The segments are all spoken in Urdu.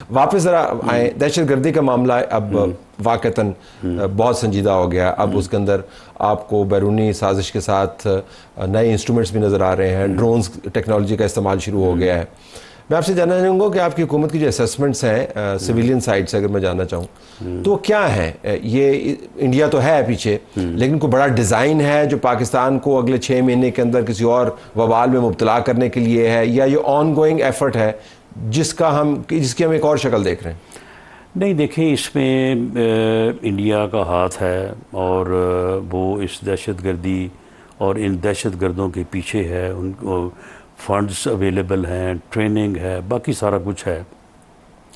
واپس ذرا آئیں، دہشت گردی کا معاملہ اب واقعتاً بہت سنجیدہ ہو گیا. اب اس کے اندر آپ کو بیرونی سازش کے ساتھ نئے انسٹرومنٹس بھی نظر آ رہے ہیں، ڈرونز ٹیکنالوجی کا استعمال شروع ہو گیا ہے. میں آپ سے جاننا چاہوں گا کہ آپ کی حکومت کی جو اسیسمنٹس ہیں سویلین سائڈ سے اگر میں جاننا چاہوں تو کیا ہیں؟ یہ انڈیا تو ہے پیچھے، لیکن کوئی بڑا ڈیزائن ہے جو پاکستان کو اگلے 6 مہینے کے اندر کسی اور وبال میں مبتلا کرنے کے لیے ہے، یا یہ آن گوئنگ ایفرٹ ہے جس کی ہم ایک اور شکل دیکھ رہے ہیں؟ نہیں دیکھیں، اس میں انڈیا کا ہاتھ ہے، اور وہ اس دہشت گردی اور ان دہشت گردوں کے پیچھے ہے. ان کو فنڈز اویلیبل ہیں، ٹریننگ ہے، باقی سارا کچھ ہے.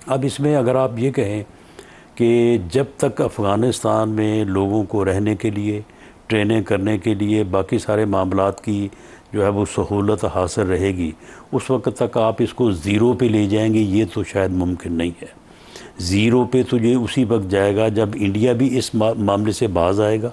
اب اس میں اگر آپ یہ کہیں کہ جب تک افغانستان میں لوگوں کو رہنے کے لیے، ٹریننگ کرنے کے لیے، باقی سارے معاملات کی جو ہے وہ سہولت حاصل رہے گی، اس وقت تک آپ اس کو زیرو پہ لے جائیں گے، یہ تو شاید ممکن نہیں ہے. زیرو پہ تو یہ اسی وقت جائے گا جب انڈیا بھی اس معاملے سے باز آئے گا،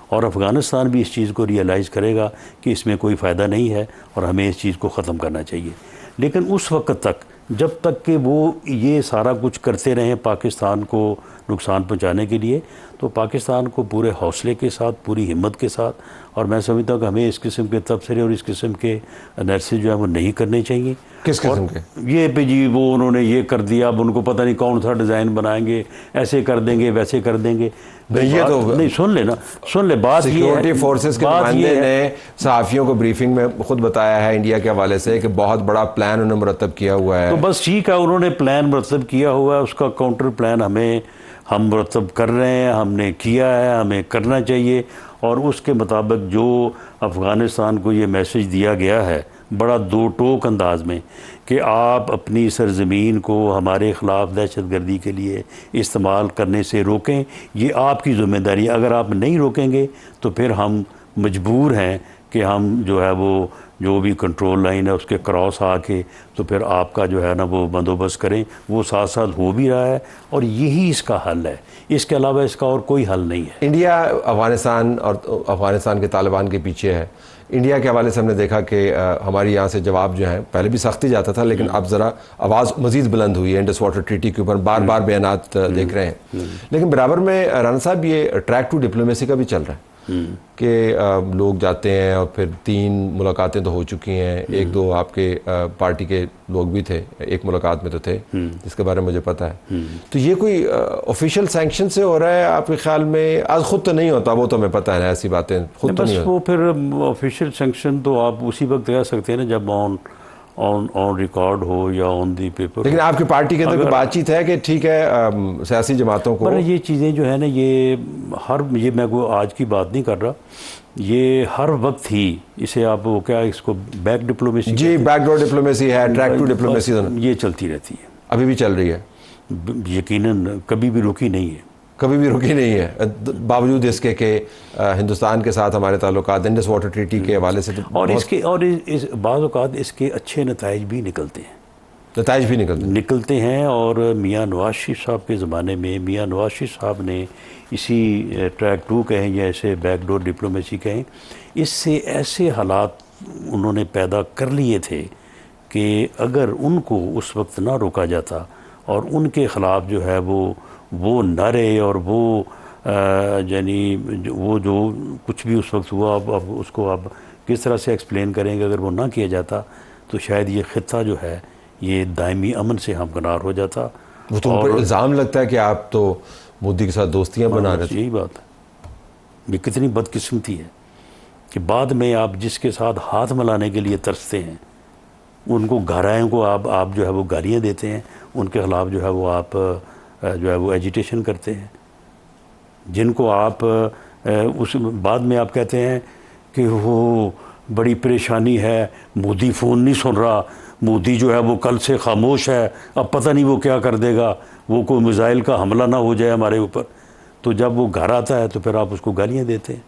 اور افغانستان بھی اس چیز کو ریئلائز کرے گا کہ اس میں کوئی فائدہ نہیں ہے اور ہمیں اس چیز کو ختم کرنا چاہیے. لیکن اس وقت تک جب تک کہ وہ یہ سارا کچھ کرتے رہیں پاکستان کو نقصان پہنچانے کے لیے، تو پاکستان کو پورے حوصلے کے ساتھ، پوری ہمت کے ساتھ، اور میں سمجھتا ہوں کہ ہمیں اس قسم کے تبصرے اور اس قسم کے انالیسس جو ہے وہ نہیں کرنے چاہیے. کس قسم کے؟ یہ پہ جی وہ انہوں نے یہ کر دیا، اب ان کو پتہ نہیں کون سا ڈیزائن بنائیں گے، ایسے کر دیں گے، ویسے کر دیں گے. نہیں سن لے نا، سن لے بات. سیکیورٹی فورسز کے نمائندے نے صحافیوں کو بریفنگ میں خود بتایا ہے انڈیا کے حوالے سے کہ بہت بڑا پلان انہوں نے مرتب کیا ہوا ہے. تو بس ٹھیک ہے، انہوں نے پلان مرتب کیا ہوا ہے، اس کا کاؤنٹر پلان ہم مرتب کر رہے ہیں، ہم نے کیا ہے، ہمیں کرنا چاہیے. اور اس کے مطابق جو افغانستان کو یہ میسج دیا گیا ہے بڑا دو ٹوک انداز میں کہ آپ اپنی سرزمین کو ہمارے خلاف دہشت گردی کے لیے استعمال کرنے سے روکیں، یہ آپ کی ذمہ داری ہے. اگر آپ نہیں روکیں گے تو پھر ہم مجبور ہیں کہ ہم جو ہے وہ جو بھی کنٹرول لائن ہے اس کے کراس آ کے تو پھر آپ کا جو ہے نا وہ بندوبست کریں. وہ ساتھ ساتھ ہو بھی رہا ہے، اور یہی اس کا حل ہے، اس کے علاوہ اس کا اور کوئی حل نہیں ہے. انڈیا افغانستان اور افغانستان کے طالبان کے پیچھے ہے. انڈیا کے حوالے سے ہم نے دیکھا کہ ہماری یہاں سے جواب جو ہیں پہلے بھی سختی جاتا تھا، لیکن اب ذرا آواز مزید بلند ہوئی ہے. انڈس واٹر ٹریٹی کے اوپر بار بار بیانات دیکھ رہے ہیں. لیکن برابر میں رانا صاحب یہ ٹریک ٹو ڈپلومیسی کا بھی چل رہا ہے کہ لوگ جاتے ہیں، اور پھر 3 ملاقاتیں تو ہو چکی ہیں. 1-2 آپ کے پارٹی کے لوگ بھی تھے ایک ملاقات میں تو تھے، جس کے بارے میں مجھے پتا ہے. تو یہ کوئی آفیشیل سینکشن سے ہو رہا ہے آپ کے خیال میں؟ آج خود تو نہیں ہوتا، وہ تو ہمیں پتہ ہے نا، ایسی باتیں خود تو نہیں ہوتا. وہ پھر آفیشیل سینکشن تو آپ اسی وقت کہہ سکتے ہیں نا جب آن ریکارڈ ہو یا آن دی پیپر. لیکن آپ کی پارٹی کے اندر کوئی بات چیت ہے کہ ٹھیک ہے سیاسی جماعتوں کو؟ یہ چیزیں جو ہے نا یہ میں کوئی آج کی بات نہیں کر رہا، یہ ہر وقت ہی اسے آپ وہ کیا اس کو بیک ڈپلومیسی، جی بیک ڈور ڈپلومیسی ہے، ٹریک ٹو ڈپلومیسی یہ چلتی رہتی ہے. ابھی بھی چل رہی ہے؟ یقیناً کبھی بھی رکی نہیں ہے. کبھی بھی رکی نہیں ہے، باوجود اس کے کہ ہندوستان کے ساتھ ہمارے تعلقات انڈس واٹر ٹریٹی کے حوالے سے اور بعض اوقات اس کے اچھے نتائج بھی نکلتے ہیں. نتائج بھی نکلتے ہیں. اور میاں نواز شریف صاحب کے زمانے میں میاں نواز شریف صاحب نے اسی ٹریک 2 کہیں یا ایسے بیک ڈور ڈپلومیسی کہیں، اس سے ایسے حالات انہوں نے پیدا کر لیے تھے کہ اگر ان کو اس وقت نہ روکا جاتا اور ان کے خلاف جو ہے وہ نعرے اور وہ یعنی وہ جو کچھ بھی اس وقت ہوا، اب اس کو آپ کس طرح سے ایکسپلین کریں گے؟ اگر وہ نہ کیا جاتا تو شاید یہ خطہ جو ہے یہ دائمی امن سے ہمکنار ہو جاتا. وہ تو ان پر الزام لگتا ہے کہ آپ تو مودی کے ساتھ دوستیاں بنا رہے تھے. یہی بات ہے، یہ کتنی بدقسمتی ہے کہ بعد میں آپ جس کے ساتھ ہاتھ ملانے کے لیے ترستے ہیں ان کو گھرائیں کو آپ جو ہے وہ گالیاں دیتے ہیں، ان کے خلاف جو ہے وہ آپ جو ہے وہ ایجیٹیشن کرتے ہیں، جن کو آپ اس بعد میں آپ کہتے ہیں کہ وہ بڑی پریشانی ہے، مودی فون نہیں سن رہا، مودی جو ہے وہ کل سے خاموش ہے، اب پتہ نہیں وہ کیا کر دے گا، وہ کوئی میزائل کا حملہ نہ ہو جائے ہمارے اوپر. تو جب وہ گھر آتا ہے تو پھر آپ اس کو گالیاں دیتے ہیں،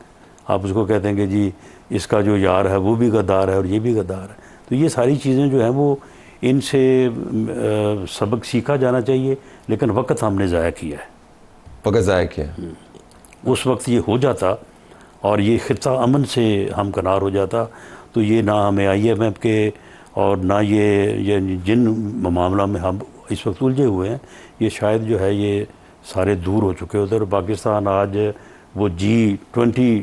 آپ اس کو کہتے ہیں کہ جی اس کا جو یار ہے وہ بھی غدار ہے اور یہ بھی غدار ہے. تو یہ ساری چیزیں جو ہیں وہ ان سے سبق سیکھا جانا چاہیے، لیکن وقت ہم نے ضائع کیا ہے. وقت ضائع کیا. اس وقت یہ ہو جاتا اور یہ خطہ امن سے ہمکنار ہو جاتا تو یہ نہ ہمیں IMF کے اور نہ یہ جن معاملہ میں ہم اس وقت الجھے ہوئے ہیں، یہ شاید جو ہے یہ سارے دور ہو چکے ہوتے، اور پاکستان آج وہ G20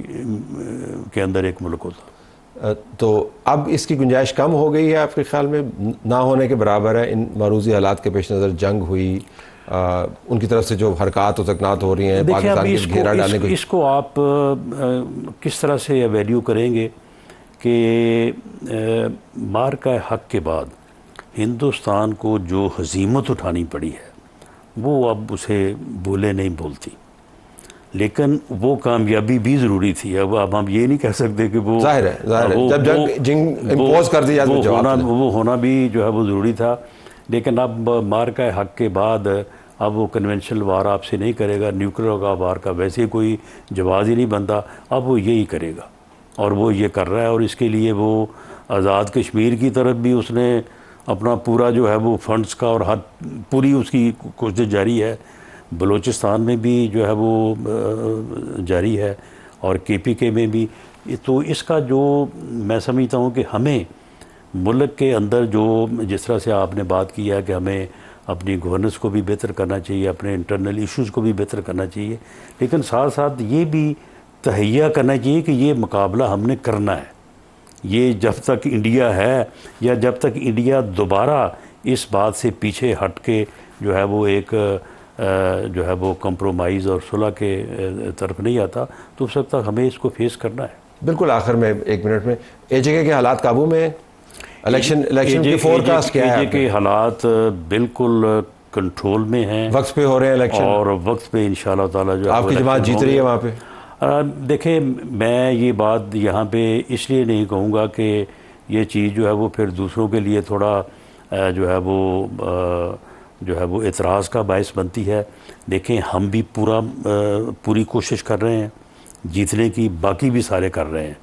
کے اندر ایک ملک ہوتا۔ تو اب اس کی گنجائش کم ہو گئی ہے آپ کے خیال میں، نہ ہونے کے برابر ہے؟ ان معروضی حالات کے پیش نظر جنگ ہوئی، ان کی طرف سے جو حرکات و سکنات ہو رہی ہیں دیکھیں اب پاکستان کے گھیرا ڈالنے کو، اس کو آپ کس طرح سے ایویلیو کریں گے کہ مارکہ حق کے بعد ہندوستان کو جو ہزیمت اٹھانی پڑی ہے وہ اب اسے بولے نہیں بولتی، لیکن وہ کامیابی بھی ضروری تھی۔ اب ہم یہ نہیں کہہ سکتے کہ وہ ظاہر ہے جب جنگ امپوز کر دی جاتی وہ ہونا بھی جو ہے وہ ضروری تھا، لیکن اب مارکہ حق کے بعد اب وہ کنونشنل وار آپ سے نہیں کرے گا، نیوکلیر کا وار کا ویسے کوئی جواز ہی نہیں بنتا، اب وہ یہی کرے گا اور وہ یہ کر رہا ہے، اور اس کے لیے وہ آزاد کشمیر کی طرف بھی اس نے اپنا پورا جو ہے وہ فنڈز کا اور پوری اس کی کوشش جاری ہے، بلوچستان میں بھی جو ہے وہ جاری ہے، اور KPK میں بھی۔ تو اس کا جو میں سمجھتا ہوں کہ ہمیں ملک کے اندر جو جس طرح سے آپ نے بات کی ہے کہ ہمیں اپنی گورننس کو بھی بہتر کرنا چاہیے، اپنے انٹرنل ایشوز کو بھی بہتر کرنا چاہیے، لیکن ساتھ ساتھ یہ بھی تہیہ کرنا چاہیے کہ یہ مقابلہ ہم نے کرنا ہے۔ یہ جب تک انڈیا ہے یا جب تک انڈیا دوبارہ اس بات سے پیچھے ہٹ کے جو ہے وہ ایک جو ہے وہ کمپرومائز اور صلح کے طرف نہیں آتا، تو اس وقت تک ہمیں اس کو فیس کرنا ہے۔ بالکل آخر میں 1 منٹ میں AJK کے حالات قابو میں، الیکشن کی فورکاسٹ کیا ہے؟ AJK کے حالات بالکل کنٹرول میں ہیں، وقت پہ ہو رہے ہیں الیکشن، اور وقت پہ انشاءاللہ تعالیٰ جو آپ کی جماعت جیت رہی ہے وہاں پہ؟ دیکھیں میں یہ بات یہاں پہ اس لیے نہیں کہوں گا کہ یہ چیز جو ہے وہ پھر دوسروں کے لیے تھوڑا جو ہے وہ اعتراض کا باعث بنتی ہے۔ دیکھیں ہم بھی پوری کوشش کر رہے ہیں جیتنے کی، باقی بھی سارے کر رہے ہیں۔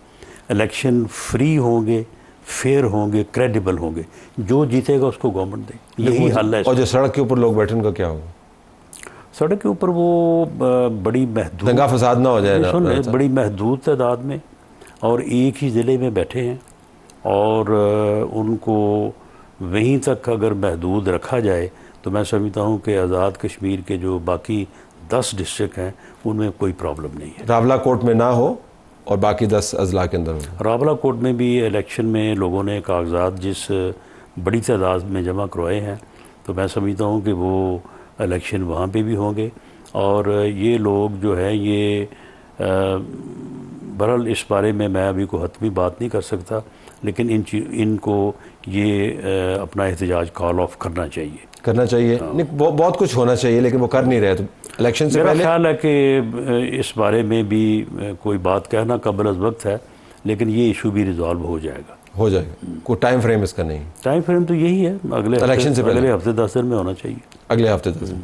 الیکشن فری ہوں گے، فیئر ہوں گے، کریڈیبل ہوں گے، جو جیتے گا اس کو گورنمنٹ دے، یہی حل ہے۔ اور جو سڑک کے اوپر لوگ بیٹھے ان کا کیا ہوگا؟ سڑک کے اوپر وہ بڑی محدود دنگا فساد نہ ہو جائے بڑی محدود تعداد میں اور ایک ہی ضلع میں بیٹھے ہیں، اور ان کو وہیں تک اگر محدود رکھا جائے تو میں سمجھتا ہوں کہ آزاد کشمیر کے جو باقی 10 ڈسٹرکٹ ہیں ان میں کوئی پرابلم نہیں ہے۔ راولہ کوٹ میں نہ ہو اور باقی 10 اضلاع کے اندر ہو۔ راولہ کوٹ میں بھی الیکشن میں لوگوں نے کاغذات جس بڑی تعداد میں جمع کروائے ہیں، تو میں سمجھتا ہوں کہ وہ الیکشن وہاں پہ بھی ہوں گے، اور یہ لوگ جو ہے یہ بہرحال اس بارے میں ابھی کوئی حتمی بات نہیں کر سکتا، لیکن ان کو یہ اپنا احتجاج کال آف کرنا چاہیے۔ بہت کچھ ہونا چاہیے لیکن وہ کر نہیں رہے، تو الیکشن سے میرا پہلے خیال ہے کہ اس بارے میں بھی کوئی بات کہنا قبل از وقت ہے، لیکن یہ ایشو بھی ریزالو ہو جائے گا۔ کوئی ٹائم فریم اس کا نہیں؟ ٹائم فریم تو یہی ہے، اگلے الیکشن سے پہلے، اگلے ہفتے 10 دن میں ہونا چاہیے۔ اگلے ہفتے 10 دن۔